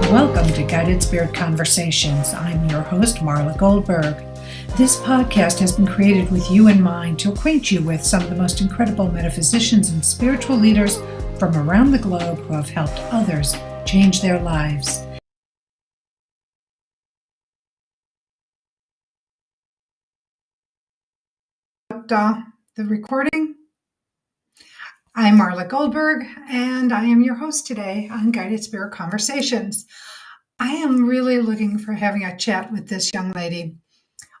Welcome to Guided Spirit Conversations. I'm your host, Marla Goldberg. This podcast has been created with you in mind to acquaint you with some of the most incredible metaphysicians and spiritual leaders from around the globe who have helped others change their lives. The recording. I'm Marla Goldberg, and I am your host today on Guided Spirit Conversations. I am really looking for having a chat with this young lady.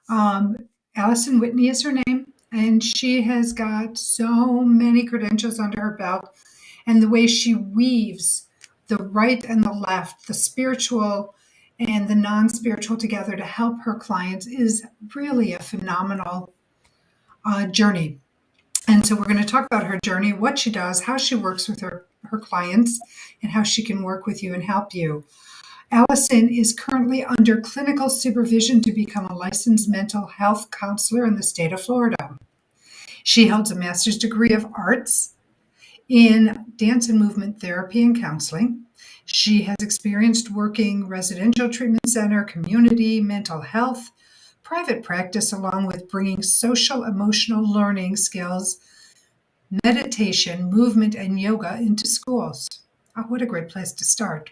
Alison Whitney is her name, and she has got so many credentials under her belt, and the way she weaves the right and the left, the spiritual and the non-spiritual together to help her clients is really a phenomenal journey. And so we're going to talk about her journey, what she does, how she works with her clients, and how she can work with you and help you. Allison is currently under clinical supervision to become a licensed mental health counselor in the state of Florida. She holds a master's degree of arts in dance and movement therapy and counseling. She has experienced working residential treatment center, community, mental health, private practice, along with bringing social emotional learning skills, meditation, movement, and yoga into schools. Oh, what a great place to start.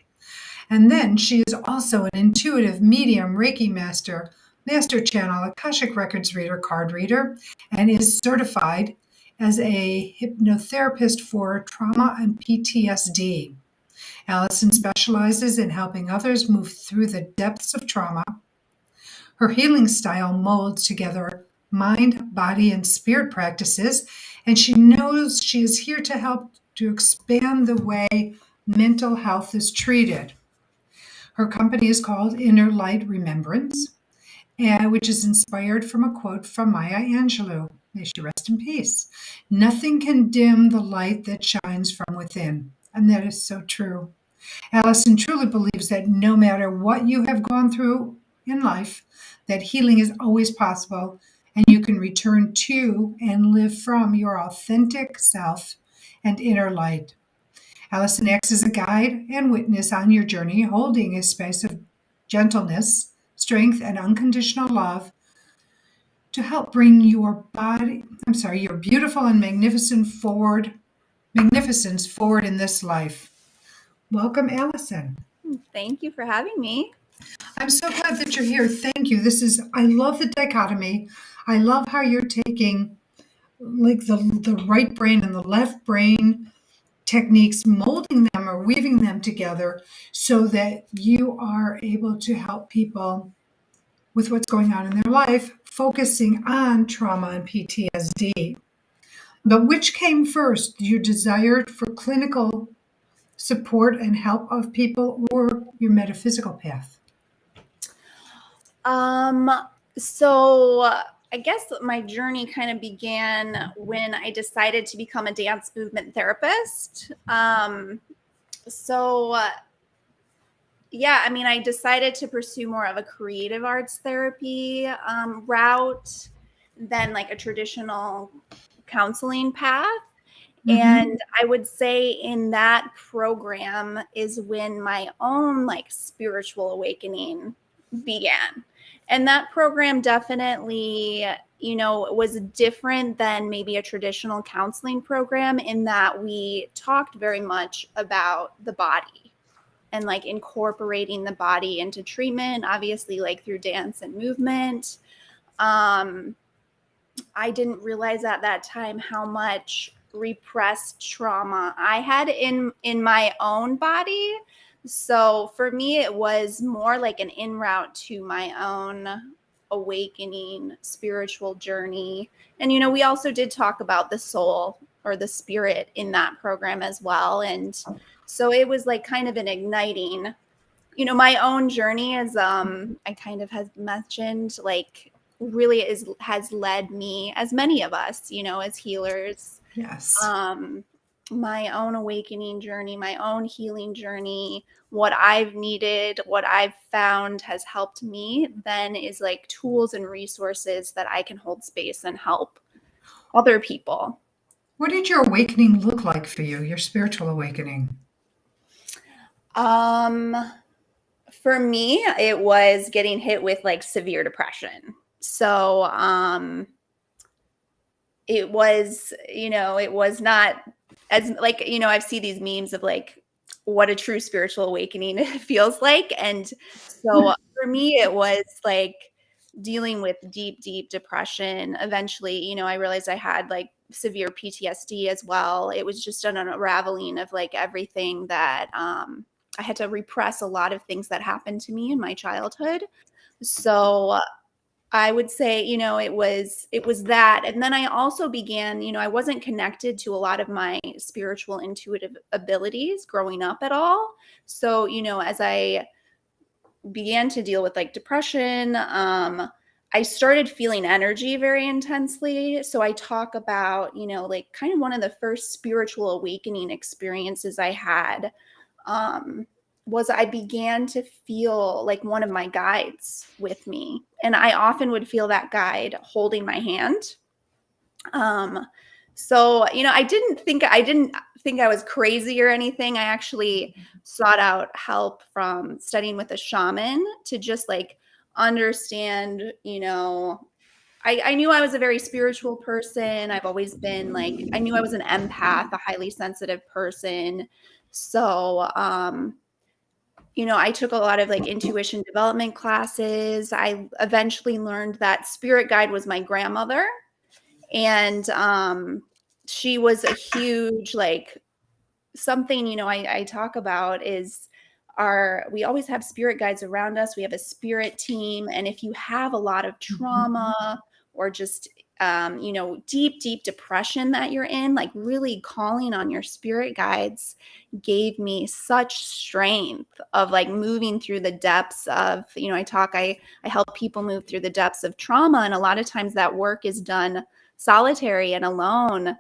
And then she is also an intuitive medium, Reiki master, master channel, Akashic Records reader, card reader, and is certified as a hypnotherapist for trauma and PTSD. Allison specializes in helping others move through the depths of trauma. Her healing style molds together mind, body, and spirit practices, and she knows she is here to help to expand the way mental health is treated. Her company is called Inner Light Remembrance, which is inspired from a quote from Maya Angelou. May she rest in peace. Nothing can dim the light that shines from within. And that is so true. Allison truly believes that no matter what you have gone through in life, that healing is always possible, and you can return to and live from your authentic self and inner light. Allison acts as a guide and witness on your journey, holding a space of gentleness, strength, and unconditional love to help bring your beautiful and magnificence forward in this life. Welcome, Allison. Thank you for having me. I'm so glad that you're here. Thank you. I love the dichotomy. I love how you're taking like the right brain and the left brain techniques, molding them or weaving them together so that you are able to help people with what's going on in their life, focusing on trauma and PTSD. But which came first, your desire for clinical support and help of people or your metaphysical path? So I guess my journey kind of began when I decided to become a dance movement therapist. I decided to pursue more of a creative arts therapy route than like a traditional counseling path. Mm-hmm. And I would say in that program is when my own like spiritual awakening began. And that program definitely, was different than maybe a traditional counseling program in that we talked very much about the body and like incorporating the body into treatment, obviously like through dance and movement. I didn't realize at that time how much repressed trauma I had in my own body. So for me, it was more like an en route to my own awakening spiritual journey. And, we also did talk about the soul or the spirit in that program as well. And so it was like kind of an igniting, my own journey as I kind of have mentioned, like really has led me, as many of us, as healers. Yes. My own awakening journey, my own healing journey, what I've needed, what I've found has helped me then is like tools and resources that I can hold space and help other people. What did your awakening look like for you, your spiritual awakening? For me, it was getting hit with like severe depression. So, it was, it was not as like, I've seen these memes of like what a true spiritual awakening feels like. And so for me, it was like dealing with deep, deep depression. Eventually, I realized I had like severe PTSD as well. It was just an unraveling of like everything that I had to repress a lot of things that happened to me in my childhood. So I would say, it was that. And then I also began, I wasn't connected to a lot of my spiritual intuitive abilities growing up at all. So, as I began to deal with like depression, I started feeling energy very intensely. So I talk about, like kind of one of the first spiritual awakening experiences I had, um, was I began to feel like one of my guides with me. And I often would feel that guide holding my hand. Um, so, I didn't think I was crazy or anything. I actually sought out help from studying with a shaman to just like understand, I knew I was a very spiritual person. I've always been like, I knew I was an empath, a highly sensitive person. So, I took a lot of like intuition development classes. I eventually learned that spirit guide was my grandmother. And she was a huge, like, something, I talk about is we always have spirit guides around us. We have a spirit team. And if you have a lot of trauma or just, deep, deep depression that you're in, like really calling on your spirit guides gave me such strength of like moving through the depths of, I help people move through the depths of trauma. And a lot of times that work is done solitary and alone.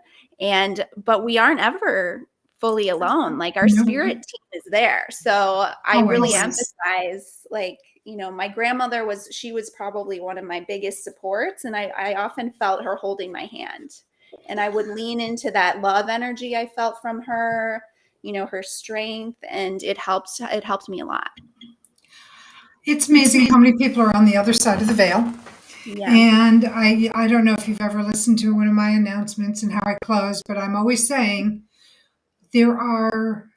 But we aren't ever fully alone. Like our No, spirit team is there. So I really always. emphasize like, my grandmother she was probably one of my biggest supports. And I often felt her holding my hand. And I would lean into that love energy I felt from her, her strength, and it helped me a lot. It's amazing how many people are on the other side of the veil. Yeah. And I don't know if you've ever listened to one of my announcements and how I close, but I'm always saying there are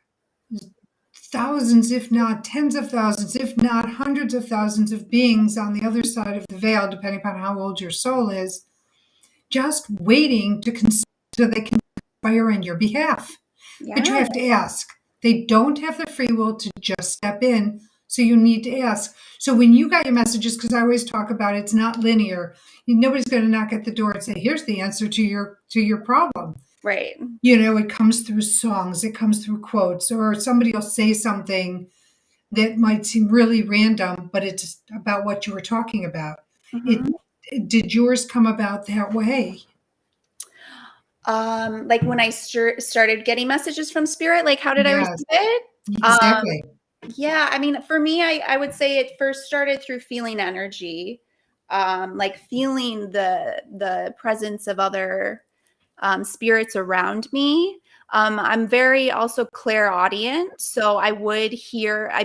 thousands, if not tens of thousands, if not hundreds of thousands of beings on the other side of the veil, depending upon how old your soul is, just waiting to consider so they can conspire on your behalf. But you Yeah. have to ask. They don't have the free will to just step in. So you need to ask. So when you got your messages, because I always talk about it's not linear. Nobody's going to knock at the door and say, "Here's the answer to your problem." Right. It comes through songs, it comes through quotes, or somebody will say something that might seem really random, but it's about what you were talking about. It Mhm. did yours come about that way? Like when I started getting messages from spirit, like how did I Yes, receive it? Um, exactly. yeah, I mean, for me, I would say it first started through feeling energy, like feeling the presence of other spirits around me. I'm very also clairaudient, so I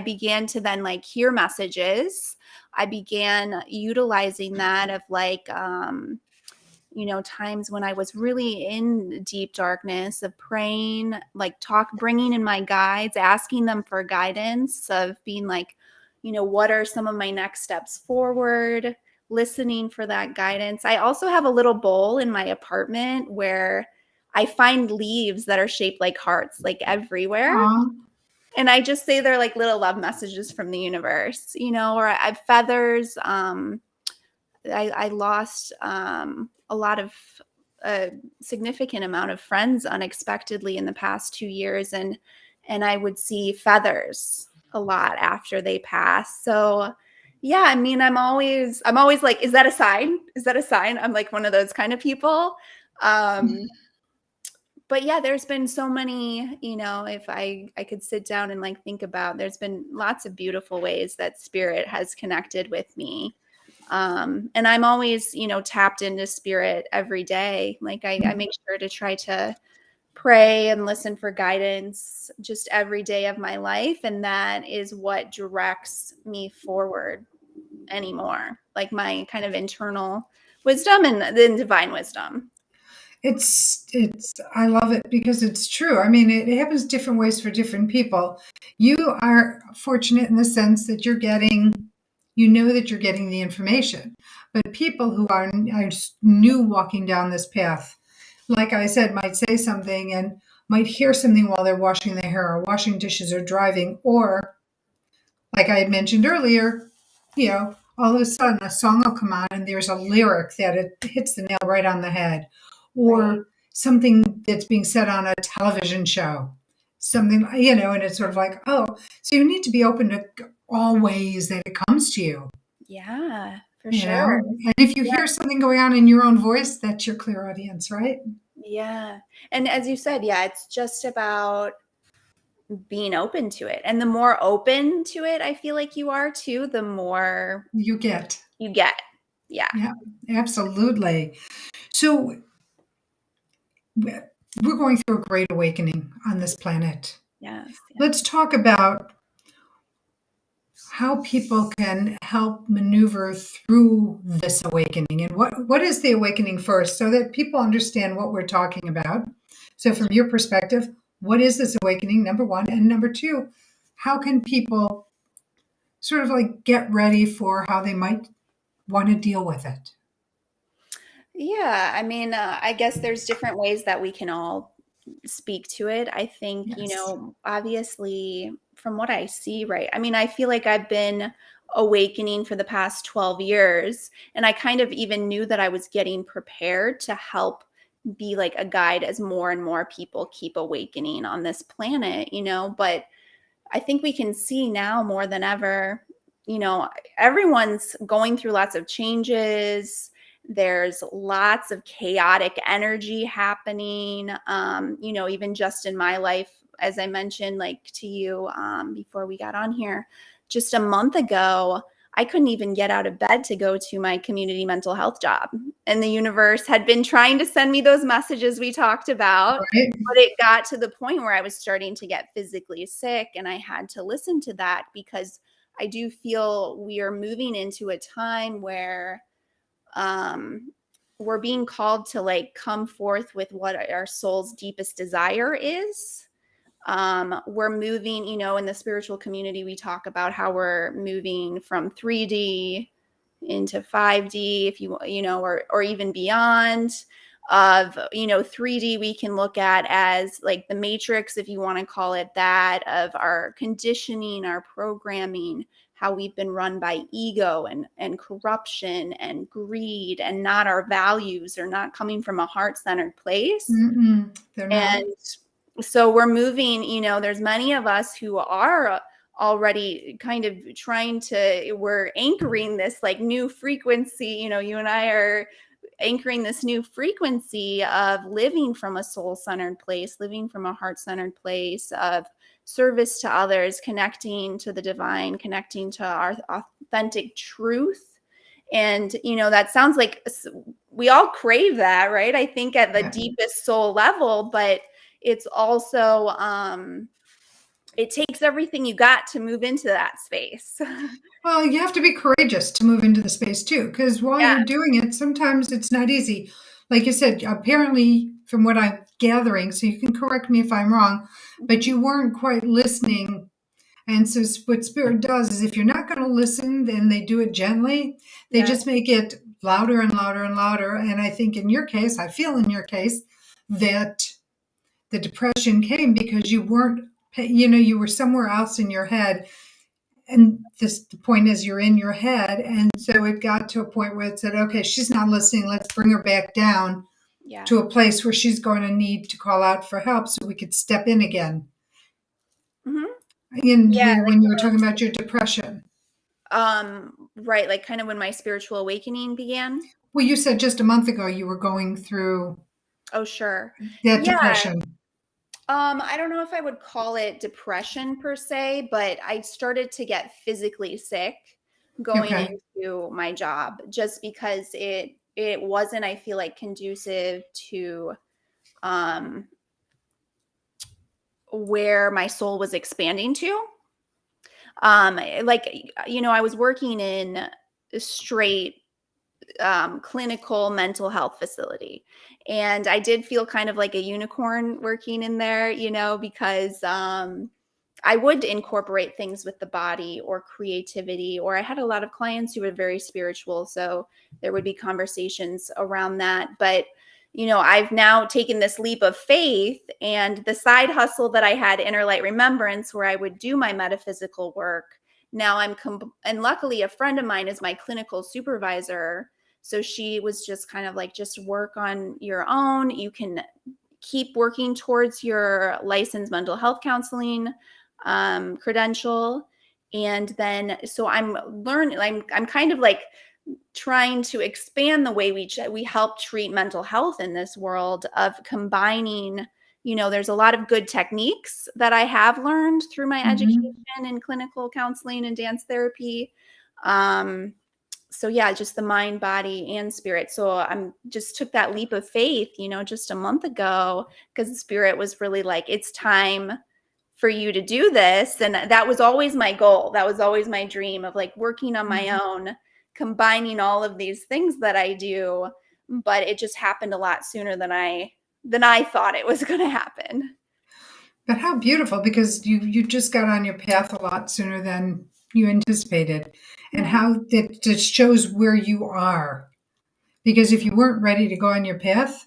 began to then like hear messages. I began utilizing that of like, times when I was really in deep darkness of praying, like bringing in my guides, asking them for guidance of being like, what are some of my next steps forward, listening for that guidance. I also have a little bowl in my apartment where I find leaves that are shaped like hearts, like everywhere. Aw, And I just say they're like little love messages from the universe, or I have feathers. I lost a lot of a significant amount of friends unexpectedly in the past 2 years, and I would see feathers a lot after they passed. So yeah, I mean, I'm always like, is that a sign? Is that a sign? I'm like one of those kind of people. Um, but yeah, there's been so many, if I could sit down and like think about, there's been lots of beautiful ways that spirit has connected with me. And I'm always, tapped into spirit every day. Like I make sure to try to pray and listen for guidance just every day of my life. And that is what directs me forward anymore, like my kind of internal wisdom and the divine wisdom. I love it because it's true. I mean, it happens different ways for different people. You are fortunate in the sense that you know that you're getting the information. But people who are new walking down this path, like I said, might say something and might hear something while they're washing their hair or washing dishes or driving, or like I had mentioned earlier, all of a sudden a song will come on and there's a lyric that it hits the nail right on the head, Right. or something that's being said on a television show, something, and it's sort of like, oh, so you need to be open to all ways that it comes to you, Yeah, for you sure. know? And if you Yeah. hear something going on in your own voice, that's your clear audience, right? Yeah. And as you said, yeah, it's just about being open to it. And the more open to it, I feel like you are too, the more You get. you get. Yeah. Yeah, absolutely. So we're going through a great awakening on this planet. Yes. Yeah. Let's talk about how people can help maneuver through this awakening and what is the awakening first so that people understand what we're talking about. So from your perspective, what is this awakening, number one? And number two, how can people sort of like get ready for how they might want to deal with it? Yeah. I mean, I guess there's different ways that we can all speak to it. I think, Yes. obviously from what I see, right? I mean, I feel like I've been awakening for the past 12 years, and I kind of even knew that I was getting prepared to help be like a guide as more and more people keep awakening on this planet, but I think we can see now more than ever, you know, everyone's going through lots of changes. There's lots of chaotic energy happening. Even just in my life, as I mentioned, like to you before we got on here, just a month ago, I couldn't even get out of bed to go to my community mental health job. And the universe had been trying to send me those messages we talked about. Right? But it got to the point where I was starting to get physically sick, and I had to listen to that because I do feel we are moving into a time where um, we're being called to like come forth with what our soul's deepest desire is. We're moving, in the spiritual community, we talk about how we're moving from 3D into 5D, if or even beyond. Of 3D we can look at as like the matrix, if you want to call it that, of our conditioning, our programming, how we've been run by ego and corruption and greed, and not our values, or not coming from a heart-centered place. Mm-mm, they're not. And so we're moving, there's many of us who are already kind of we're anchoring this like new frequency, you and I are anchoring this new frequency of living from a soul-centered place, living from a heart-centered place of service to others, connecting to the divine, connecting to our authentic truth. And, that sounds like we all crave that, right? I think at the Yeah. deepest soul level, but it's also, it takes everything you got to move into that space. Well, you have to be courageous to move into the space too, because while Yeah. you're doing it, sometimes it's not easy. Like you said, apparently, from what I'm gathering, so you can correct me if I'm wrong, but you weren't quite listening. And so, what spirit does is if you're not going to listen, then they do it gently. They Yeah. just make it louder and louder and louder. And I think in your case, I feel in your case, that the depression came because you weren't, you were somewhere else in your head, and the point is you're in your head, and so it got to a point where it said, okay, she's not listening, let's bring her back down Yeah. to a place where she's going to need to call out for help so we could step in again. Hmm. And Yeah. when you were talking about your depression, Right. Like kind of when my spiritual awakening began. well, you said just a month ago you were going through Oh, sure. that Yeah. depression. I don't know if I would call it depression per se, but I started to get physically sick going Okay. into my job, just because it wasn't, I feel like, conducive to um where my soul was expanding to. Like, I was working in a straight clinical mental health facility. And I did feel kind of like a unicorn working in there, because I would incorporate things with the body or creativity, or I had a lot of clients who were very spiritual. So there would be conversations around that. But, I've now taken this leap of faith, and the side hustle that I had, Inner Light Remembrance, where I would do my metaphysical work. Now and luckily a friend of mine is my clinical supervisor. So she was just kind of like, just work on your own. You can keep working towards your licensed mental health counseling credential. And then, so I'm learning, I'm kind of like trying to expand the way we help treat mental health in this world of combining, there's a lot of good techniques that I have learned through my education in clinical counseling and dance therapy. So yeah, just the mind, body, and spirit. So I'm just took that leap of faith, just a month ago, because the spirit was really like, it's time for you to do this. And that was always my goal. That was always my dream of like working on my own, combining all of these things that I do. But it just happened a lot sooner than I thought it was going to happen. But how beautiful, because you just got on your path a lot sooner than you anticipated. And how that just shows where you are. Because if you weren't ready to go on your path,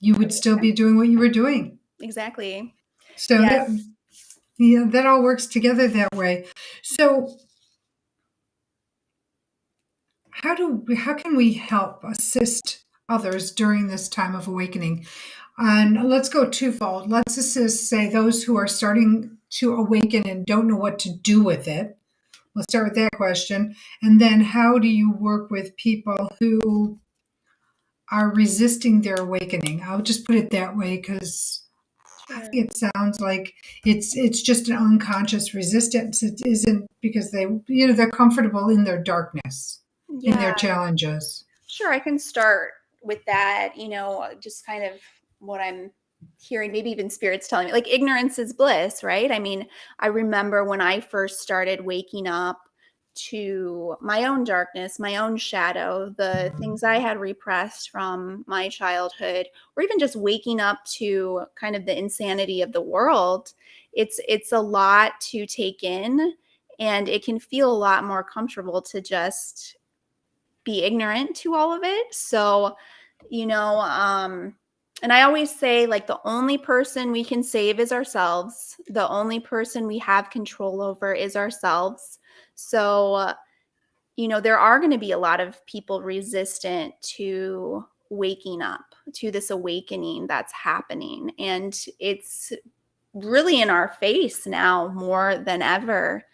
you would still be doing what you were doing. Exactly. So Yes. that all works together that way. So how can we help assist others during this time of awakening? And let's go twofold. Let's assist, say, those who are starting to awaken and don't know what to do with it. We'll start with that question. And then how do you work with people who are resisting their awakening? I'll just put it that way, because I think it sounds like it's just an unconscious resistance. It isn't because they're comfortable in their darkness, in their Yeah. challenges. Sure, I can start with that, just kind of what I'm hearing, maybe even spirits telling me, like, ignorance is bliss, right? I mean, I remember when I first started waking up to my own darkness, my own shadow, the things I had repressed from my childhood, or even just waking up to kind of the insanity of the world. It's a lot to take in, and it can feel a lot more comfortable to just be ignorant to all of it. So, and I always say, like, the only person we can save is ourselves. The only person we have control over is ourselves. So, there are going to be a lot of people resistant to waking up, to this awakening that's happening. And it's really in our face now more than ever.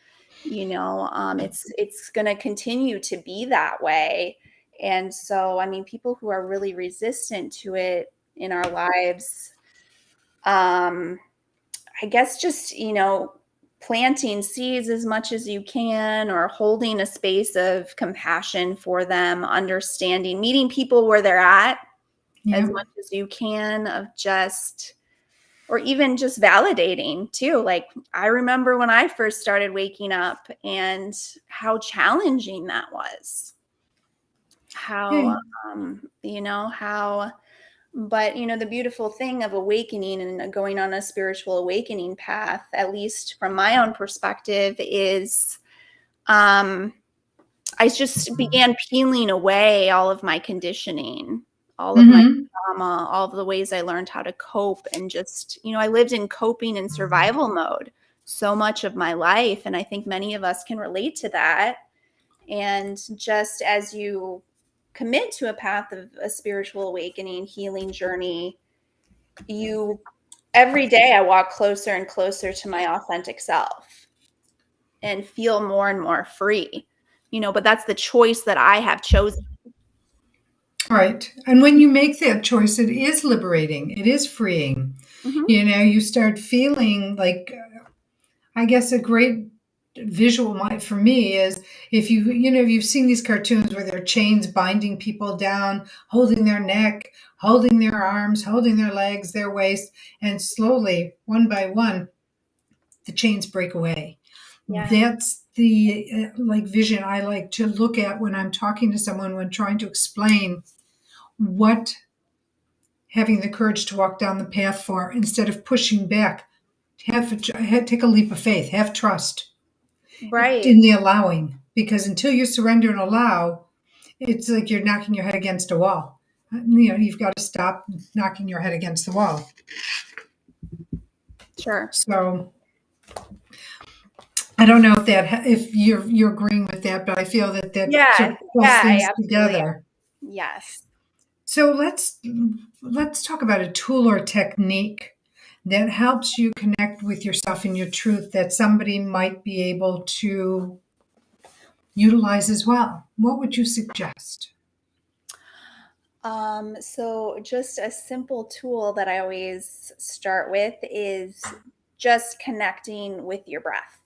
It's going to continue to be that way. And so, I mean, people who are really resistant to it in our lives, I guess just, planting seeds as much as you can, or holding a space of compassion for them, understanding, meeting people where they're at as much as you can, of just, or even just validating too. Like, I remember when I first started waking up and how challenging that was. But the beautiful thing of awakening and going on a spiritual awakening path, at least from my own perspective, is I just began peeling away all of my conditioning, all of my trauma, all of the ways I learned how to cope. And just, I lived in coping and survival mode so much of my life. And I think many of us can relate to that. And just as you commit to a path of a spiritual awakening, healing journey, every day I walk closer and closer to my authentic self and feel more and more free. But that's the choice that I have chosen. Right. And when you make that choice, it is liberating. It is freeing. You start feeling like, I guess, a great visual for me is, if you've seen these cartoons where there are chains binding people down, holding their neck, holding their arms, holding their legs, their waist, and slowly, one by one, the chains break away. Yeah. That's the vision I like to look at when I'm talking to someone, when trying to explain what having the courage to walk down the path for, instead of pushing back. Take a leap of faith, have trust Right. in the allowing, because until you surrender and allow, it's like you're knocking your head against a wall. You've got to stop knocking your head against the wall. Sure. So I don't know if you're agreeing with that, but I feel that sort of pulls things together. Yes. So let's talk about a tool or technique that helps you connect with yourself and your truth, that somebody might be able to utilize as well. What would you suggest? So just a simple tool that I always start with is just connecting with your breath.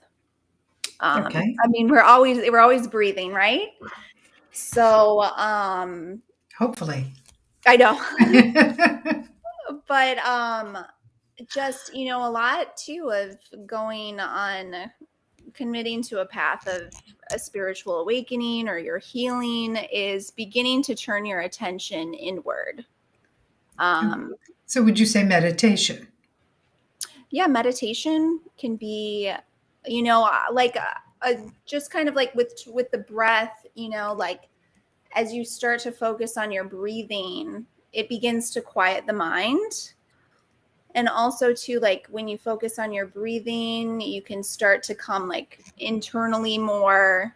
Okay. I mean, we're always breathing, right? So, Hopefully. I know. But just, a lot too of going on, committing to a path of a spiritual awakening or your healing is beginning to turn your attention inward. So would you say meditation? Yeah, meditation can be, just kind of like with the breath, like as you start to focus on your breathing, it begins to quiet the mind. And also too, like when you focus on your breathing, you can start to come like internally more.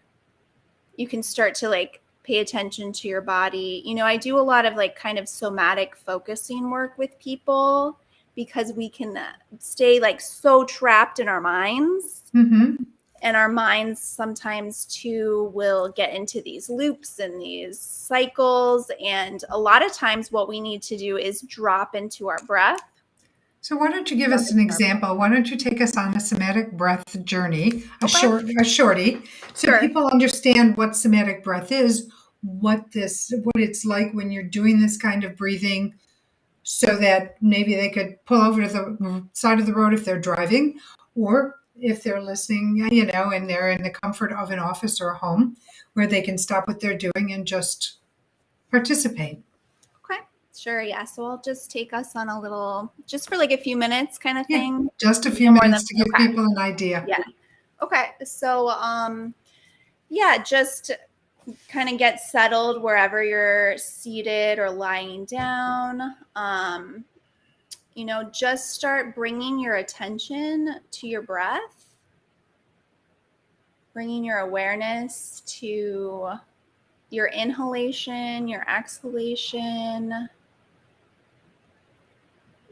You can start to like pay attention to your body. I do a lot of like kind of somatic focusing work with people, because we can stay like so trapped in our minds. Mm-hmm. And our minds sometimes too will get into these loops and these cycles. And a lot of times what we need to do is drop into our breath. So why don't you give us an example? Why don't you take us on a somatic breath journey, a shorty, so people understand what somatic breath is, what it's like when you're doing this kind of breathing, so that maybe they could pull over to the side of the road if they're driving, or if they're listening, and they're in the comfort of an office or a home, where they can stop what they're doing and just participate. Okay. Sure. Yeah. So I'll just take us on a little, just for like a few minutes kind of thing. Just a few minutes to give people an idea. Yeah. Okay. So, just kind of get settled wherever you're seated or lying down. Just start bringing your attention to your breath, bringing your awareness to your inhalation, your exhalation.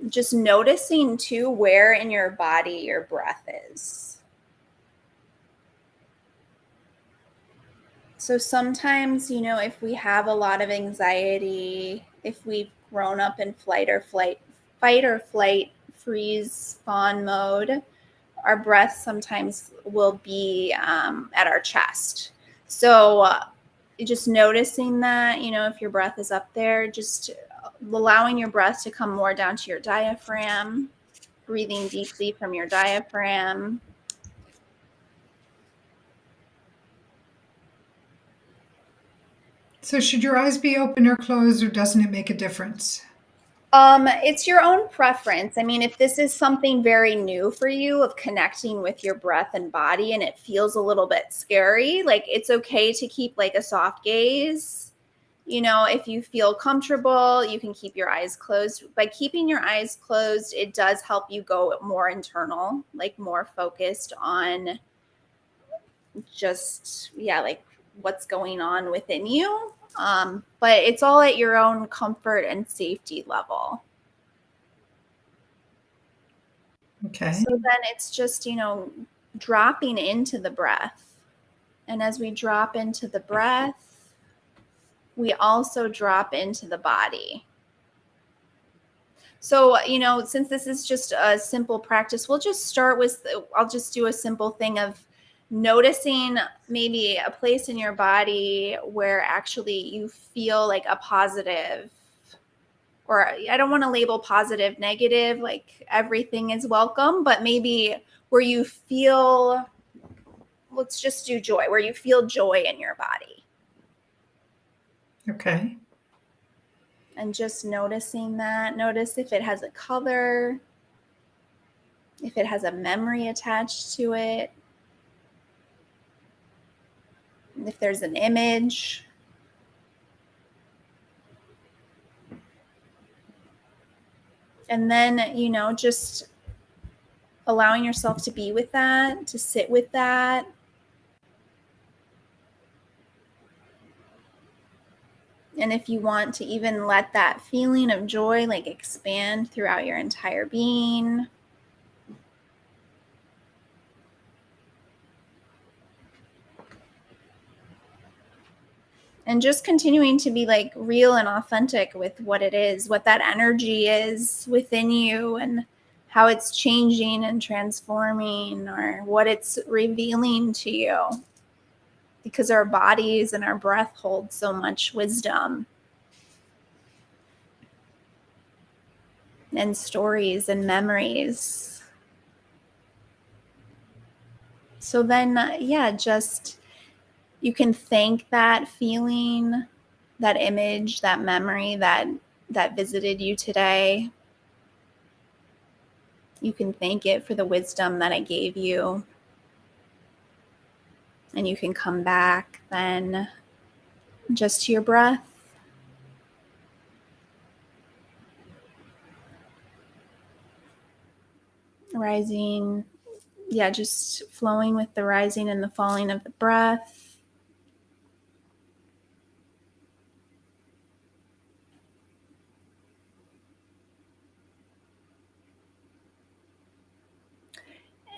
Just noticing too where in your body your breath is. So sometimes, if we have a lot of anxiety, if we've grown up in fight or flight, freeze, fawn mode, our breath sometimes will be at our chest. So just noticing that, if your breath is up there, just allowing your breath to come more down to your diaphragm, breathing deeply from your diaphragm. So should your eyes be open or closed, or doesn't it make a difference? It's your own preference. I mean, if this is something very new for you of connecting with your breath and body, and it feels a little bit scary, like it's okay to keep like a soft gaze. If you feel comfortable, you can keep your eyes closed. By keeping your eyes closed, it does help you go more internal, like more focused on just, like what's going on within you. But it's all at your own comfort and safety level. Okay. So then it's just, dropping into the breath. And as we drop into the breath, we also drop into the body. So, since this is just a simple practice, we'll just start with, I'll just do a simple thing of noticing maybe a place in your body where actually you feel like a positive, or I don't want to label positive, negative, like everything is welcome, but maybe where you feel, let's just do joy, where you feel joy in your body. Okay. And just noticing that. Notice if it has a color, if it has a memory attached to it, if there's an image. And then, just allowing yourself to be with that, to sit with that. And if you want to even let that feeling of joy like expand throughout your entire being. And just continuing to be like real and authentic with what it is, what that energy is within you, and how it's changing and transforming, or what it's revealing to you. Because our bodies and our breath hold so much wisdom and stories and memories. So then, just you can thank that feeling, that image, that memory that visited you today. You can thank it for the wisdom that it gave you. And you can come back then just to your breath. Rising, just flowing with the rising and the falling of the breath.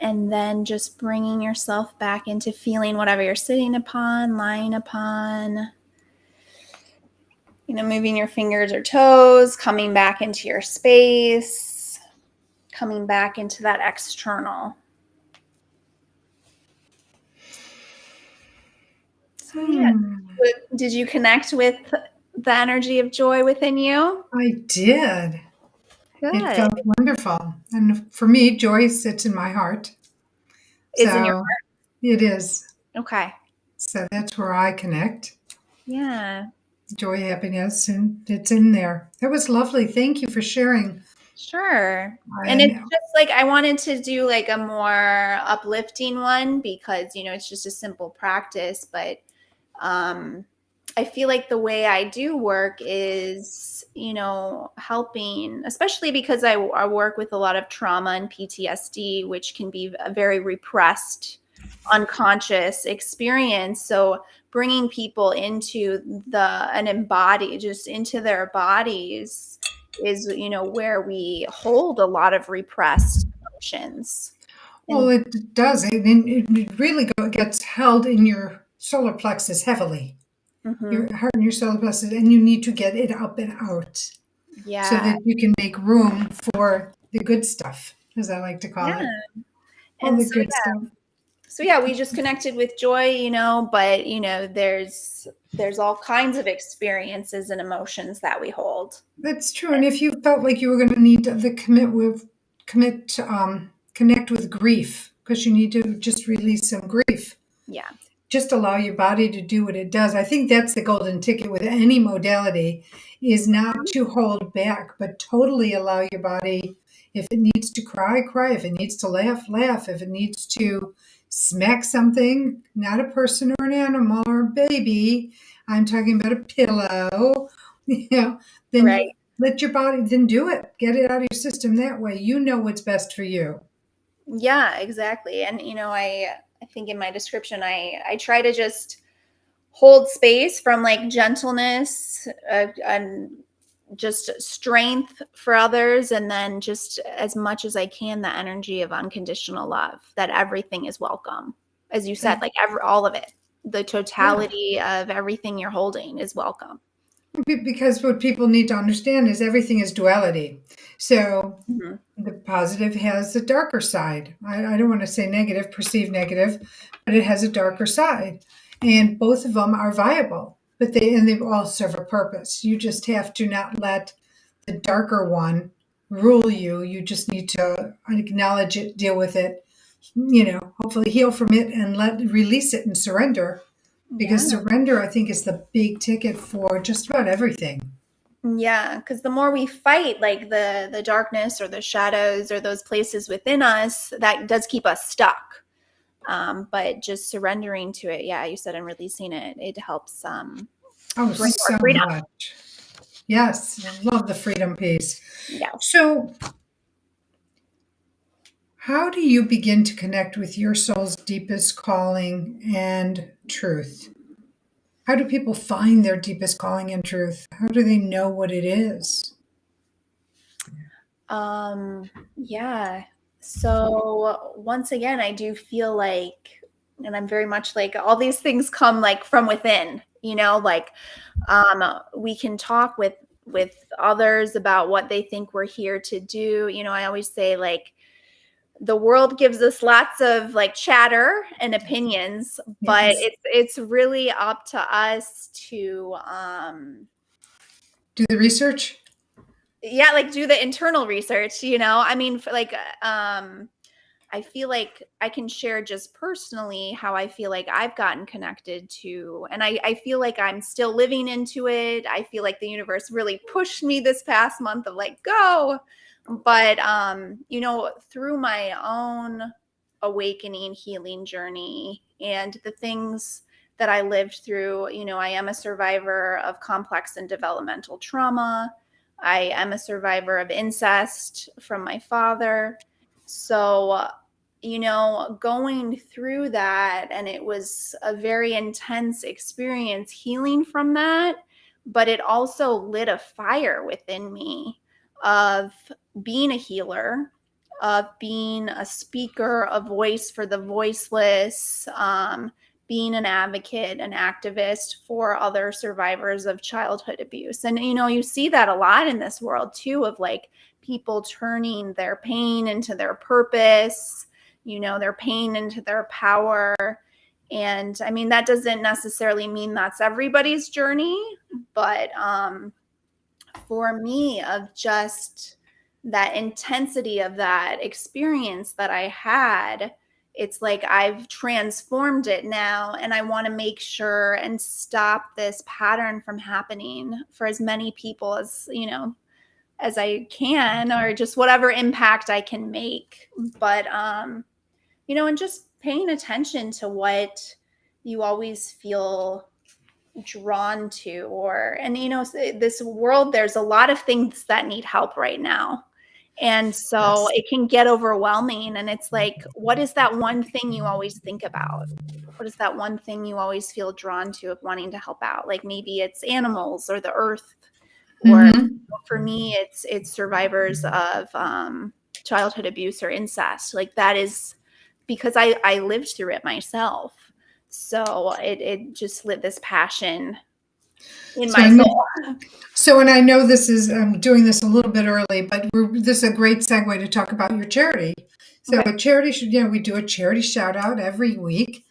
And then just bringing yourself back into feeling whatever you're sitting upon, lying upon. Moving your fingers or toes, coming back into your space, coming back into that external. So did you connect with the energy of joy within you? I did. Good. It felt wonderful. And for me, joy sits in my heart. Is in your heart? It is. Okay. So that's where I connect. Yeah. Joy, happiness, and it's in there. That was lovely. Thank you for sharing. Sure. And it's just like, I wanted to do like a more uplifting one because, it's just a simple practice, but I feel like the way I do work is, helping, especially because I work with a lot of trauma and PTSD, which can be a very repressed, unconscious experience. So bringing people into just into their bodies is, where we hold a lot of repressed emotions. Well, it does. It really gets held in your solar plexus heavily. Your heart and your solar plexus, and you need to get it up and out. Yeah. So that you can make room for the good stuff, as I like to call it. All the good stuff. So we just connected with joy, but there's all kinds of experiences and emotions that we hold. That's true. And if you felt like you were going to need to connect with grief, because you need to just release some grief. Yeah. Just allow your body to do what it does. I think that's the golden ticket with any modality, is not to hold back, but totally allow your body, if it needs to cry, cry. If it needs to laugh, laugh. If it needs to smack something, not a person or an animal or a baby, I'm talking about a pillow, then let your body, then do it. Get it out of your system that way. You know what's best for you. Yeah, exactly. And, I think in my description, I try to just hold space from like gentleness and just strength for others. And then just as much as I can, the energy of unconditional love, that everything is welcome. As you said, like all of it, the totality of everything you're holding is welcome. Because what people need to understand is everything is duality. So Mhm. the positive has a darker side. I don't want to say negative, perceived negative, but it has a darker side. And both of them are viable, but they all serve a purpose. You just have to not let the darker one rule you. You just need to acknowledge it, deal with it, hopefully heal from it and release it and surrender. Yeah. Because surrender, I think, is the big ticket for just about everything. Yeah, because the more we fight, like the darkness or the shadows or those places within us, that does keep us stuck. But just surrendering to it, yeah, you said, and releasing it, it helps Oh, bring more so freedom. much. Yes, I love the freedom piece. Yes. So, how do you begin to connect with your soul's deepest calling and truth? How do people find their deepest calling and truth? How do they know what it is? Yeah. So once again, I do feel like, and I'm very much like all these things come like from within, like we can talk with others about what they think we're here to do. I always say like the world gives us lots of like chatter and opinions, but Yes. it's really up to us to Do the research? yeah, like do the internal research, I mean, like I feel like I can share just personally how I feel like I've gotten connected to, and I feel like I'm still living into it. I feel like the universe really pushed me this past month of like, go. But, through my own awakening, healing journey and the things that I lived through, I am a survivor of complex and developmental trauma. I am a survivor of incest from my father. So, going through that, and it was a very intense experience healing from that, but it also lit a fire within me of being a healer, of being a speaker, a voice for the voiceless, being an advocate, an activist for other survivors of childhood abuse. And, you see that a lot in this world too, of like people turning their pain into their purpose, their pain into their power. And I mean, that doesn't necessarily mean that's everybody's journey, but for me, of just that intensity of that experience that I had, it's like I've transformed it now, and I want to make sure and stop this pattern from happening for as many people as I can, or just whatever impact I can make. But and just paying attention to what you always feel drawn to, and this world, there's a lot of things that need help right now, and so Yes. it can get overwhelming, and it's like, what is that one thing you always think about? What is that one thing you always feel drawn to of wanting to help out? Like maybe it's animals or the earth, or Mm-hmm. for me it's survivors of childhood abuse or incest. Like that is because I lived through it myself, so it just lit this passion in So my I know, soul. and I know this is, I'm doing this a little bit early, but this is a great segue to talk about your charity. So Okay. a charity we do a charity shout out every week,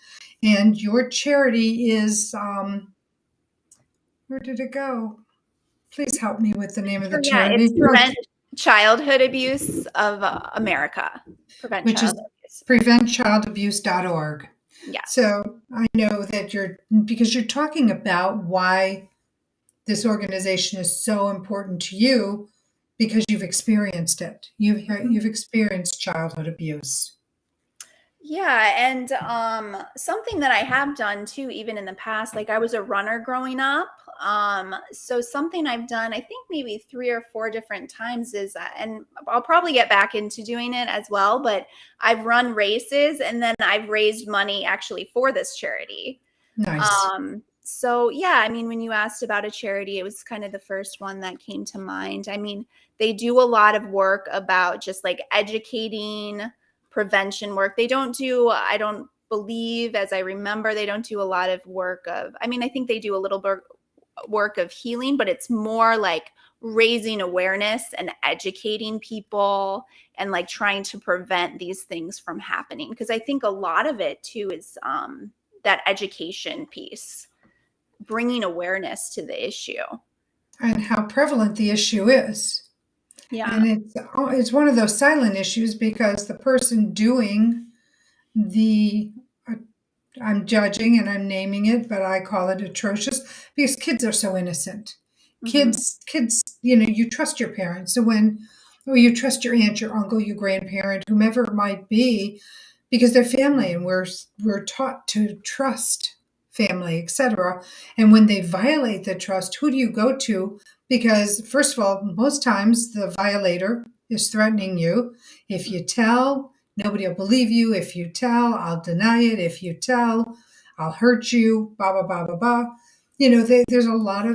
and your charity is, where did it go? Please help me with the name of the Sure, yeah, it's charity. Prevent Childhood Abuse of America. Prevent Which is Childhood Abuse. preventchildabuse.org. Yes. So I know that because you're talking about why this organization is so important to you because you've experienced it. You've experienced childhood abuse. Yeah, and something that I have done too, even in the past, like I was a runner growing up. So something I've done, I think maybe 3 or 4 different times is, and I'll probably get back into doing it as well, but I've run races and then I've raised money actually for this charity. Nice. So yeah, I mean, when you asked about a charity, it was kind of the first one that came to mind. I mean, they do a lot of work about just like educating, prevention work. They don't do, I don't believe, as I remember, they don't do a lot of work of, I mean, I think they do a little bit work of healing, but it's more like raising awareness and educating people and like trying to prevent these things from happening. Because I think a lot of it too is that education piece, bringing awareness to the issue. And how prevalent the issue is. Yeah. And it's one of those silent issues because the person doing the I'm judging and I'm naming it, but I call it atrocious because kids are so innocent. Kids, you trust your parents. So or you trust your aunt, your uncle, your grandparent, whomever it might be, because they're family, and we're taught to trust family, etc. And when they violate the trust, who do you go to? Because first of all, most times the violator is threatening you. If you tell, nobody will believe you. If you tell, I'll deny it. If you tell, I'll hurt you. Blah blah blah blah blah. There's a lot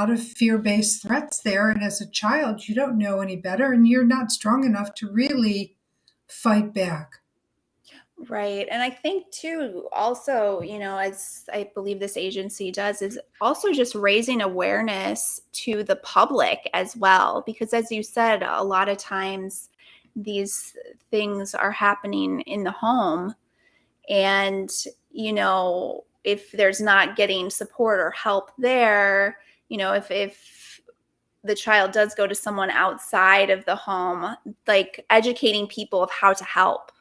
of fear-based threats there, and as a child, you don't know any better, and you're not strong enough to really fight back. Right. And I think too, also, as I believe this agency does, is also just raising awareness to the public as well. Because as you said, a lot of times these things are happening in the home. And, if there's not getting support or help there, if the child does go to someone outside of the home, like educating people of how to help,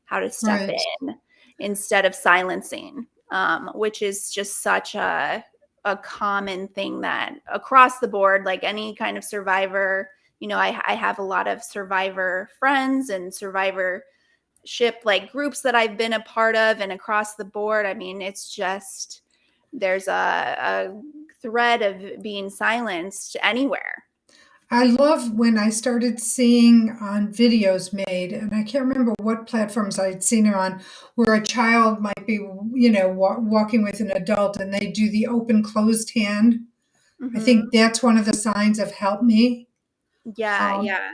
how to step Right. in instead of silencing, which is just such a common thing that across the board, like any kind of survivor, I have a lot of survivor friends and survivorship like groups that I've been a part of, and across the board, I mean, it's just, there's a thread of being silenced anywhere. I love when I started seeing on videos made, and I can't remember what platforms I'd seen it on, where a child might be, walking with an adult and they do the open closed hand. I think that's one of the signs of help me, Yeah, um, yeah.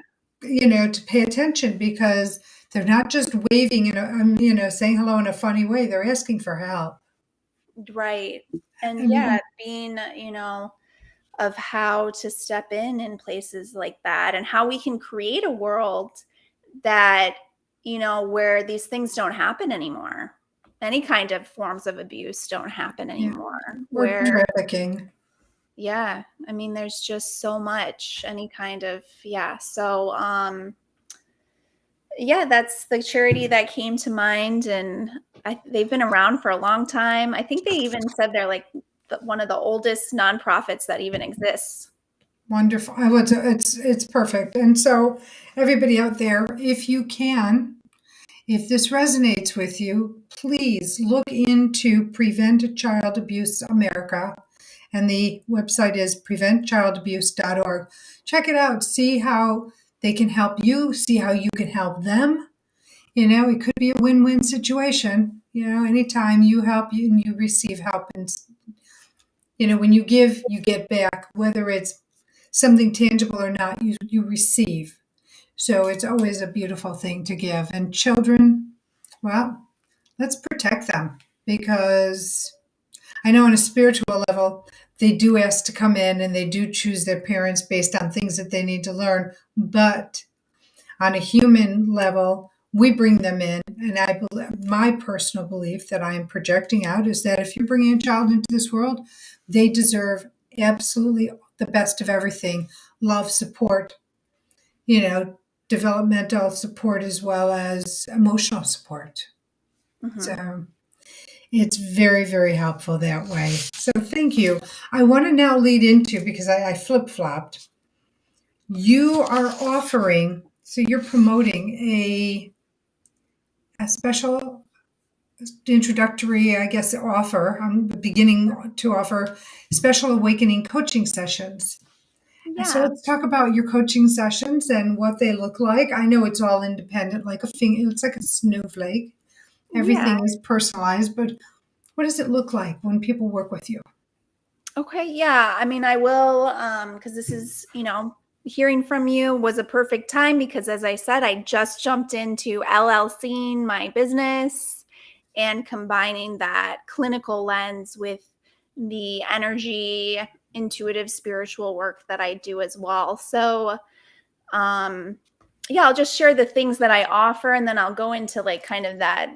to pay attention because they're not just waving and, saying hello in a funny way. They're asking for help. Right. And yeah, And being, of how to step in places like that, and how we can create a world that, where these things don't happen anymore. Any kind of forms of abuse don't happen yeah, anymore. or Where, trafficking. yeah, I mean, there's just so much, any kind of, yeah. So, yeah, that's the charity that came to mind. And they've been around for a long time. I think they even said they're like one of the oldest nonprofits that even exists. Wonderful. It's perfect. And so, everybody out there, if you can, if this resonates with you, please look into Prevent Child Abuse America. And the website is preventchildabuse.org. Check it out. See how they can help you. See how you can help them. It could be a win-win situation. Anytime you help and you receive help, and when you give, you get back, whether it's something tangible or not, you receive. So it's always a beautiful thing to give. And children, well, let's protect them because I know on a spiritual level, they do ask to come in and they do choose their parents based on things that they need to learn. But on a human level, we bring them in. And my personal belief that I am projecting out is that if you're bringing a child into this world, they deserve absolutely the best of everything: love, support, you know, developmental support as well as emotional support. So it's very, very helpful that way. So thank you. I want to now lead into, because I flip flopped. You are offering, so you're promoting a special introductory, I guess, offer. I'm beginning to offer special awakening coaching sessions. And so Yeah. let's talk about your coaching sessions and what they look like. I know it's all independent, like a finger, it's like a snowflake. Yeah. Everything is personalized, but what does it look like when people work with you? Okay. Yeah. I mean, I will, because this is, hearing from you was a perfect time because, as I said, I just jumped into LLCing my business and combining that clinical lens with the energy intuitive spiritual work that I do as well. So yeah, I'll just share the things that I offer, and then I'll go into like kind of that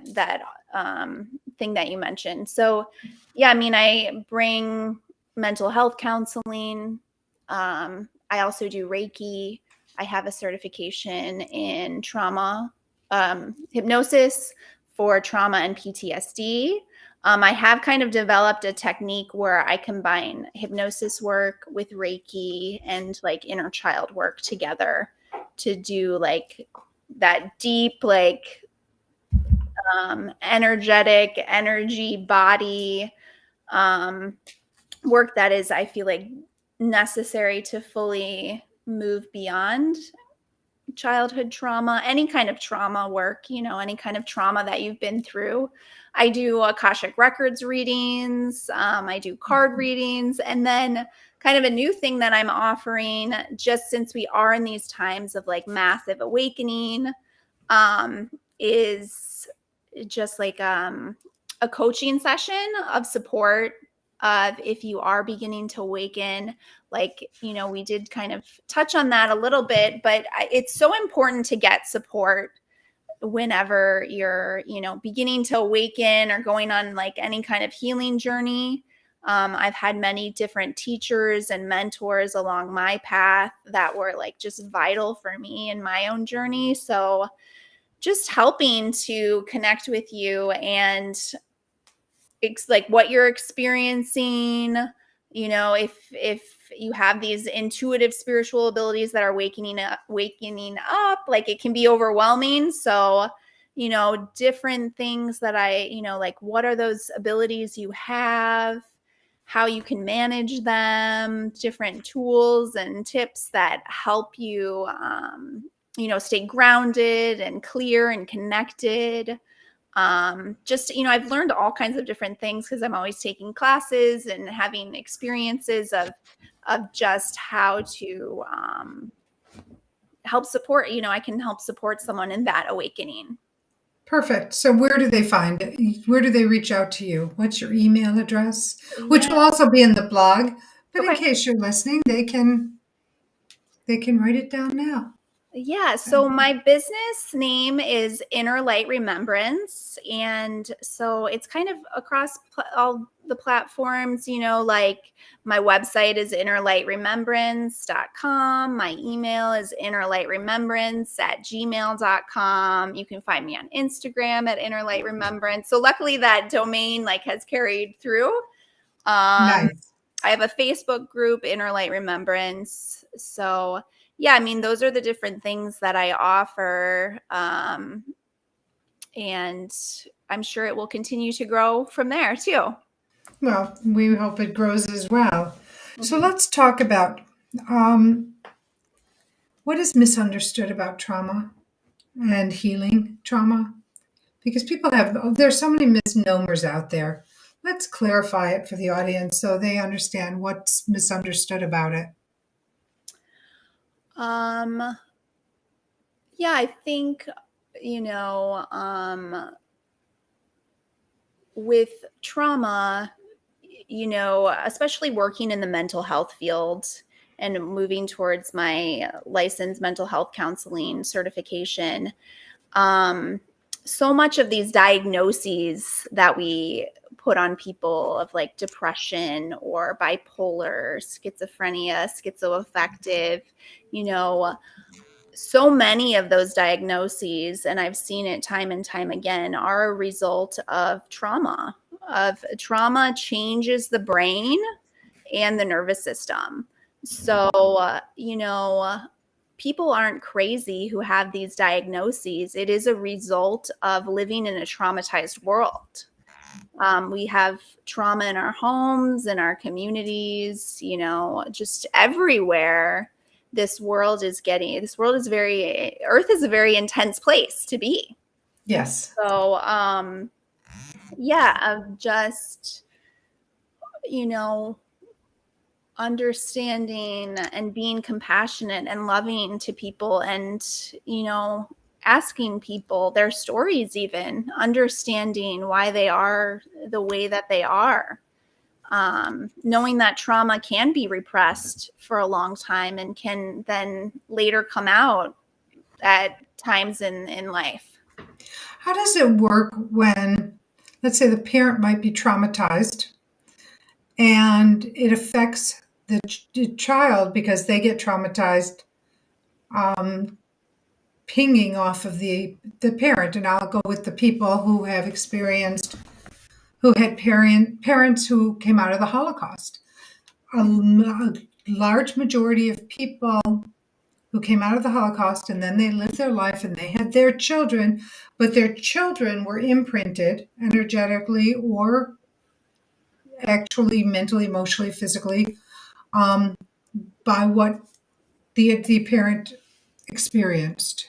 thing that you mentioned. So yeah, I mean, I bring mental health counseling. I also do Reiki. I have a certification in trauma hypnosis for trauma and PTSD. I have kind of developed a technique where I combine hypnosis work with Reiki and like inner child work together to do like that deep, like energetic energy body work that is, I feel like, necessary to fully move beyond childhood trauma, any kind of trauma work, any kind of trauma that you've been through. I do Akashic Records readings, I do card readings, and then kind of a new thing that I'm offering, just since we are in these times of like massive awakening, is just like a coaching session of support if you are beginning to awaken. Like, we did kind of touch on that a little bit, but it's so important to get support whenever you're, beginning to awaken or going on like any kind of healing journey. I've had many different teachers and mentors along my path that were like just vital for me in my own journey. So just helping to connect with you and like what you're experiencing, if you have these intuitive spiritual abilities that are wakening up, like it can be overwhelming. So, different things that like what are those abilities you have, how you can manage them, different tools and tips that help you, stay grounded and clear and connected. Just, I've learned all kinds of different things because I'm always taking classes and having experiences of just how to help support, I can help support someone in that awakening. Perfect. So where do they find it? Where do they reach out to you? What's your email address? Which Yeah. will also be in the blog. But in Okay. case you're listening, they can write it down now. Yeah, so my business name is Inner Light Remembrance. And so it's kind of across all the platforms, like my website is innerlightremembrance.com. My email is innerlightremembrance@gmail.com. You can find me on Instagram at innerlightremembrance. So luckily that domain like has carried through. Nice. I have a Facebook group, Inner Light Remembrance. So yeah, I mean, those are the different things that I offer. And I'm sure it will continue to grow from there too. Well, we hope it grows as well. So Mhm. let's talk about um, what is misunderstood about trauma and healing trauma. Because there's so many misnomers out there. Let's clarify it for the audience so they understand what's misunderstood about it. Um, yeah, I think, with trauma, especially working in the mental health field and moving towards my licensed mental health counseling certification, so much of these diagnoses that we put on people of like depression or bipolar, schizophrenia, schizoaffective, you know, so many of those diagnoses, and I've seen it time and time again, are a result of trauma. Of trauma changes the brain and the nervous system. So, people aren't crazy who have these diagnoses. It is a result of living in a traumatized world. We have trauma in our homes, in our communities, just everywhere. Earth is a very intense place to be. Yes. So, yeah, of just, you know, understanding and being compassionate and loving to people and, asking people their stories, even understanding why they are the way that they are. knowing that trauma can be repressed for a long time and can then later come out at times in life. How does it work when, let's say, the parent might be traumatized and it affects the child because they get traumatized, pinging off of the parent? And I'll go with the people who have experienced, who had parents who came out of the Holocaust. A large majority of people who came out of the Holocaust and then they lived their life and they had their children, but their children were imprinted energetically or actually mentally, emotionally, physically, by what the parent experienced.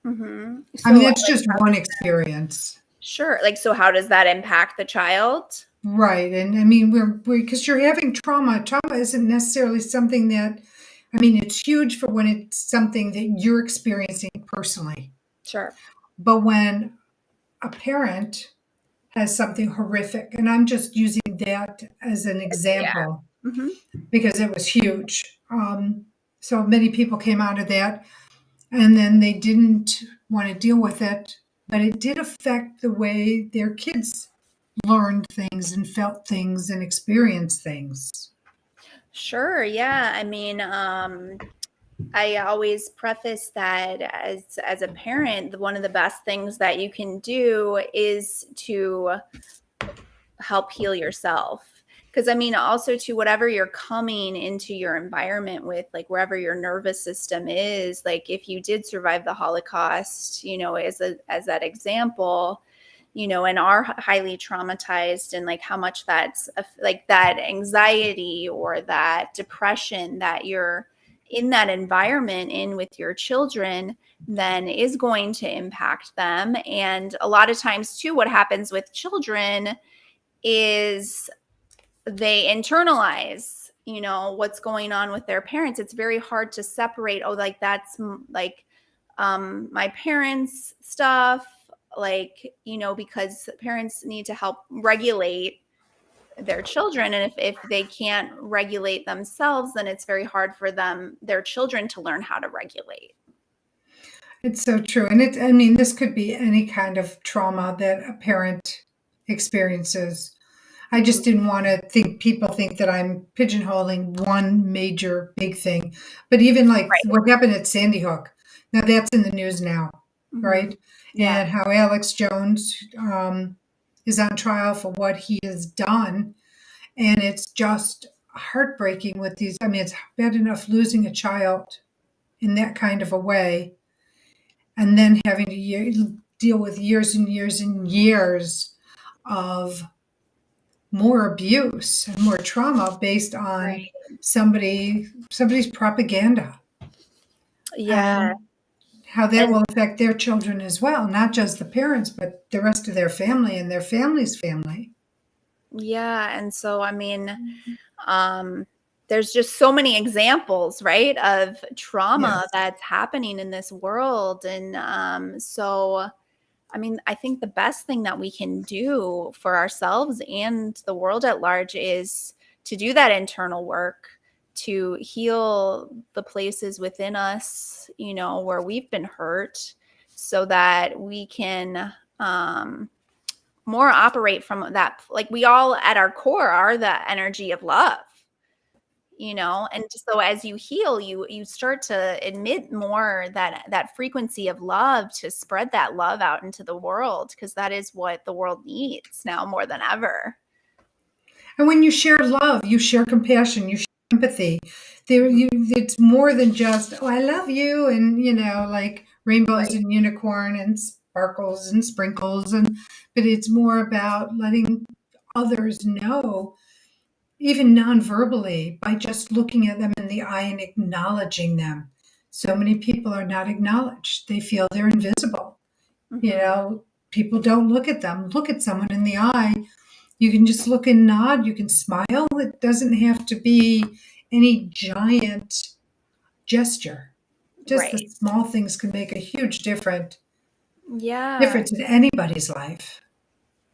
Mm-hmm. I mean, So, that's like, just one experience. sure. Like, so how does that impact the child? Right. And I mean, because you're having trauma. Trauma isn't necessarily something that, I mean, it's huge for when it's something that you're experiencing personally. Sure. But when a parent has something horrific, and I'm just using that as an Yeah. example Mm-hmm. because it was huge. So many people came out of that and then they didn't want to deal with it, but it did affect the way their kids learned things and felt things and experienced things. Sure. Yeah. I mean, I always preface that as a parent, one of the best things that you can do is to help heal yourself. Because I mean, also to whatever you're coming into your environment with, like wherever your nervous system is, like if you did survive the Holocaust, as that example, and are highly traumatized, and like how much that's like that anxiety or that depression that you're in that environment in with your children then is going to impact them. And a lot of times too, what happens with children is they internalize, what's going on with their parents. It's very hard to separate, oh, like that's like my parents stuff, like, because parents need to help regulate their children. And if they can't regulate themselves, then it's very hard for their children to learn how to regulate. It's so true. And I mean, this could be any kind of trauma that a parent experiences. I just didn't want to people think that I'm pigeonholing one major big thing. But even like Right. what happened at Sandy Hook, now that's in the news now, Mm-hmm. right? Yeah. And how Alex Jones is on trial for what he has done. And it's just heartbreaking with these. I mean, it's bad enough losing a child in that kind of a way, and then having to deal with years and years and years of more abuse and more trauma based on Right. somebody's propaganda, Yeah. and how that And will affect their children as well, not just the parents but the rest of their family and their family's family. yeah. And so, I mean, there's just so many examples, right, of trauma Yes. that's happening in this world. And so, I mean, I think the best thing that we can do for ourselves and the world at large is to do that internal work, to heal the places within us, where we've been hurt, so that we can more operate from that. Like, we all at our core are the energy of love, and so as you heal, you start to emit more that frequency of love, to spread that love out into the world, because that is what the world needs now more than ever. And when you share love, you share compassion, you share empathy. Mhm. It's more than just, oh, I love you, and like rainbows Right. and unicorn and sparkles and sprinkles, but it's more about letting others know, even non-verbally, by just looking at them in the eye and acknowledging them. So many people are not acknowledged. They feel they're invisible. You Mhm. know, people don't look at them. Look at someone in the eye. You can just look and nod. You can smile. It doesn't have to be any giant gesture. Just the Right. small things can make a huge Yeah, difference in anybody's life.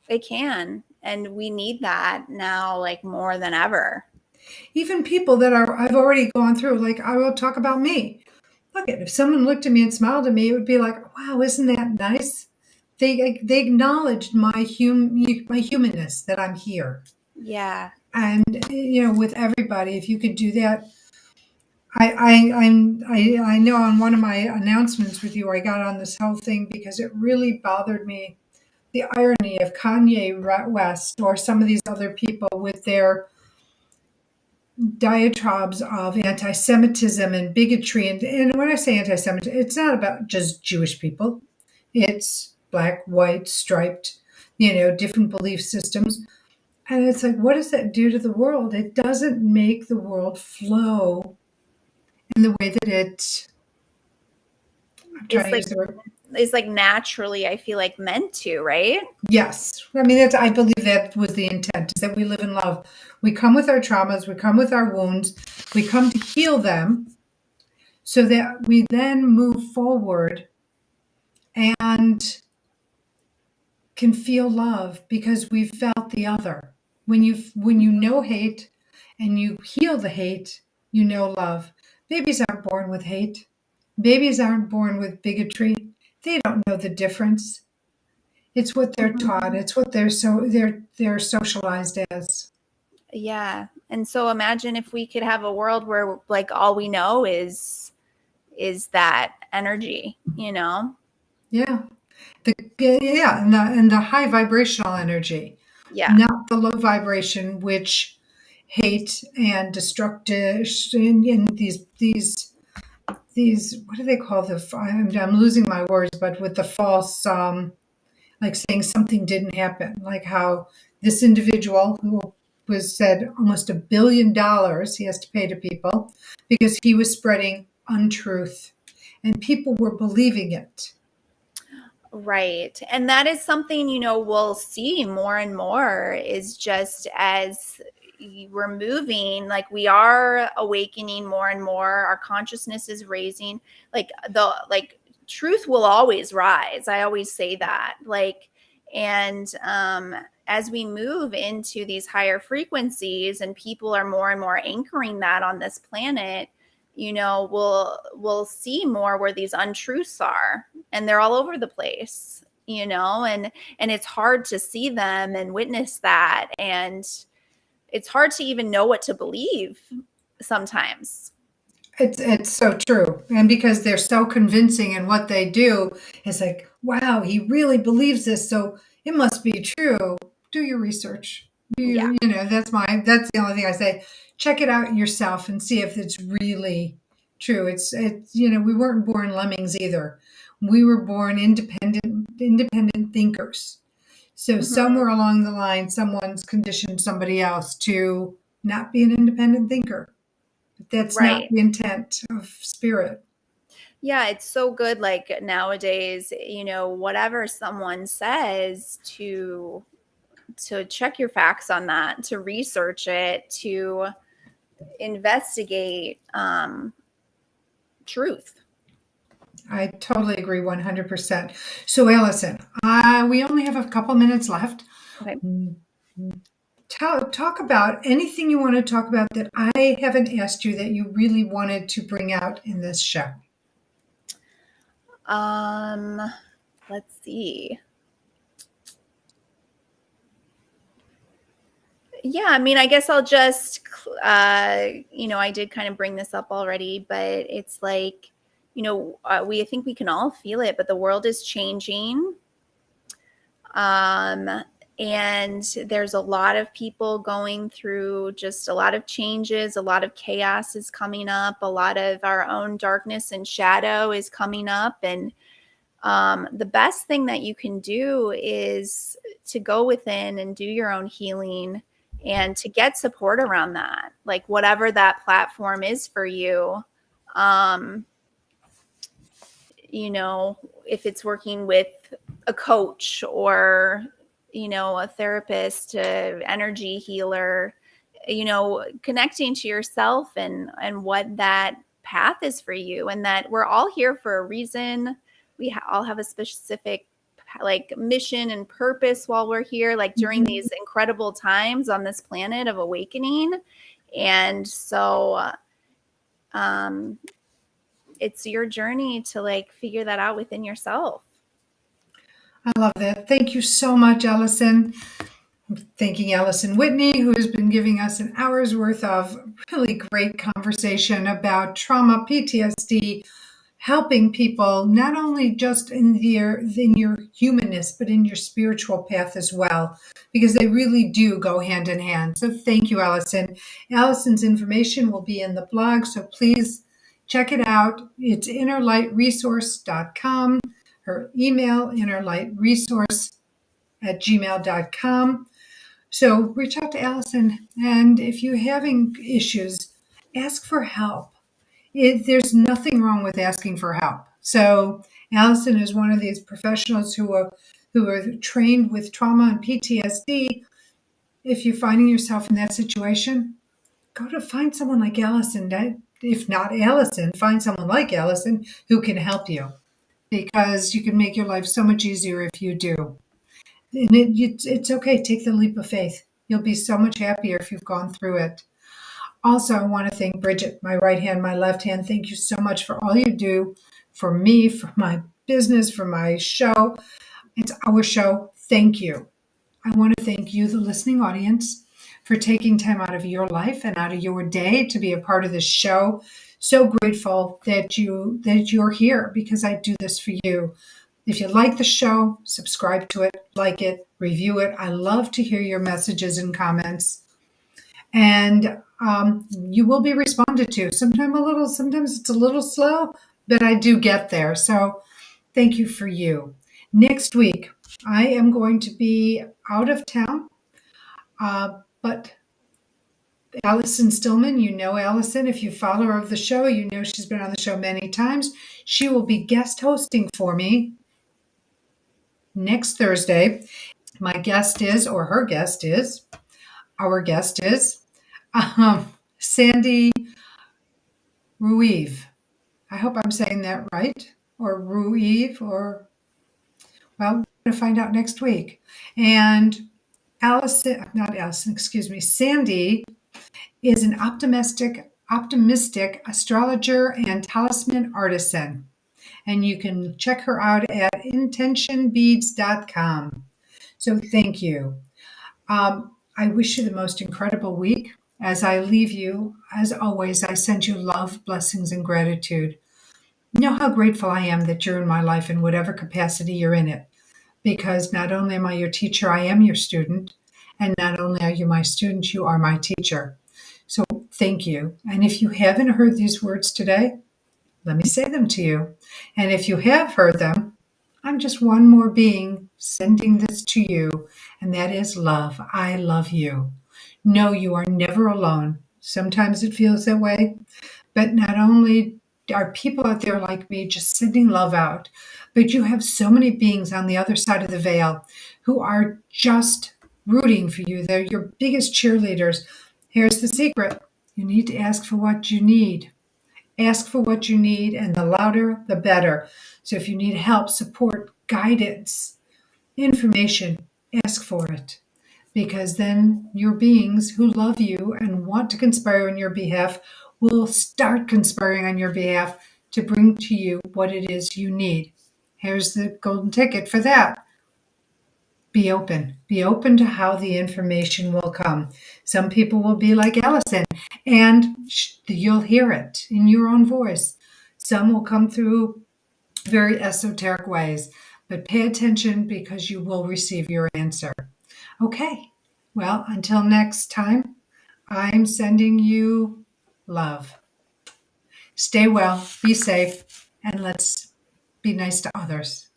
they can. And we need that now, like more than ever. Even people that I've already gone through, like I will talk about me. Look at if someone looked at me and smiled at me, it would be like, wow, isn't that nice? They acknowledged my humanness, that I'm here. Yeah. And with everybody, if you could do that, I know on one of my announcements with you, I got on this whole thing because it really bothered me, the irony of Kanye West or some of these other people with their diatribes of anti-Semitism and bigotry. And when I say anti-Semitism, it's not about just Jewish people. It's black, white, striped, different belief systems. And it's like, what does that do to the world? It doesn't make the world flow in the way that I'm trying It's to like use the word. it's like naturally, I feel like meant to, right? Yes. I mean, I believe that was the intent, is that we live in love. We come with our traumas, we come with our wounds, we come to heal them so that we then move forward and can feel love because we've felt the other. When you know hate and you heal the hate, you know love. Babies aren't born with hate. Babies aren't born with bigotry. They don't know the difference. It's what they're taught. Mhm. It's what they're socialized as. Yeah. And so imagine if we could have a world where like all we know is that energy, you know? Yeah. And the high vibrational energy, Yeah. not the low vibration, which hate and destructive and these what do they call I'm losing my words, but with the false like saying something didn't happen, like how this individual who was said almost $1 billion he has to pay to people because he was spreading untruth and people were believing it. Right. And that is something, we'll see more and more is just as we're moving, like we are awakening more and more, our consciousness is raising, like truth will always rise. I always say that. And as we move into these higher frequencies and people are more and more anchoring that on this planet, we'll see more where these untruths are, and they're all over the place, and it's hard to see them and witness that, and it's hard to even know what to believe sometimes. It's so true. And because they're so convincing in what they do, it's like, wow, he really believes this, so it must be true. Do your research. Yeah. That's the only thing I say. Check it out yourself and see if it's really true. We weren't born lemmings either. We were born independent thinkers. So Hmm. somewhere along the line, someone's conditioned somebody else to not be an independent thinker. But that's not Right. the intent of spirit. Yeah, it's so good, like nowadays, whatever someone says, to check your facts on that, to research it, to investigate truth. I totally agree 100%. So, Allison, we only have a couple minutes left. Okay. Talk about anything you want to talk about that I haven't asked you that you really wanted to bring out in this show. Um, let's see. Yeah, I mean, I guess I'll just, I did kind of bring this up already, but it's like, I think we can all feel it, but the world is changing. Um, and there's a lot of people going through just a lot of changes, a lot of chaos is coming up, a lot of our own darkness and shadow is coming up. And the best thing that you can do is to go within and do your own healing and to get support around that, like whatever that platform is for you. Um, if it's working with a coach or, a therapist, a energy healer, connecting to yourself and what that path is for you, and that we're all here for a reason. We all have a specific like mission and purpose while we're here, like during these incredible times on this planet of awakening. And so it's your journey to like figure that out within yourself. I love that. Thank you so much, Allison. Thanking Alison Whitney, who has been giving us an hour's worth of really great conversation about trauma, PTSD, helping people not only just in your humanness, but in your spiritual path as well, because they really do go hand in hand. So thank you, Allison. Allison's information will be in the blog, so please check it out. It's innerlightresource.com. Her email, innerlightresource@gmail.com. So reach out to Allison, and if you're having issues, ask for help. There's nothing wrong with asking for help. So Allison is one of these professionals who are trained with trauma and PTSD. If you're finding yourself in that situation, go to find someone like Allison. If not Allison, find someone like Allison who can help you, because you can make your life so much easier if you do. And it's okay. Take the leap of faith. You'll be so much happier if you've gone through it. Also, I want to thank Bridget, my right hand, my left hand. Thank you so much for all you do for me, for my business, for my show. It's our show. Thank you. I want to thank you, the listening audience, for taking time out of your life and out of your day to be a part of this show. So grateful that you're here, because I do this for you. If you like the show, subscribe to it, like it, review it. I love to hear your messages and comments. And you will be responded to. Sometimes it's a little slow, but I do get there. So thank you for you. Next week, I am going to be out of town, but Allison Stillman, you know Allison. If you follow her of the show, you know she's been on the show many times. She will be guest hosting for me next Thursday. My guest is, or her guest is, our guest is, Sandy Ruive. I hope I'm saying that right. Or Ruive, or, well, we're going to find out next week. And Sandy is an optimistic astrologer and talisman artisan. And you can check her out at intentionbeads.com. So thank you. I wish you the most incredible week. As I leave you, as always, I send you love, blessings, and gratitude. You know how grateful I am that you're in my life in whatever capacity you're in it. Because not only am I your teacher, I am your student. And not only are you my student, you are my teacher. So thank you. And if you haven't heard these words today, let me say them to you. And if you have heard them, I'm just one more being sending this to you, and that is love. I love you. No, you are never alone. Sometimes it feels that way, but not only are people out there like me just sending love out, but you have so many beings on the other side of the veil who are just rooting for you. They're your biggest cheerleaders. Here's the secret. You need to ask for what you need. Ask for what you need, and the louder, the better. So if you need help, support, guidance, information, ask for it. Because then your beings who love you and want to conspire on your behalf will start conspiring on your behalf to bring to you what it is you need. Here's the golden ticket for that. Be open. Be open to how the information will come. Some people will be like Allison, and you'll hear it in your own voice. Some will come through very esoteric ways, but pay attention, because you will receive your answer. Okay, well, until next time, I'm sending you love. Stay well, be safe, and let's be nice to others.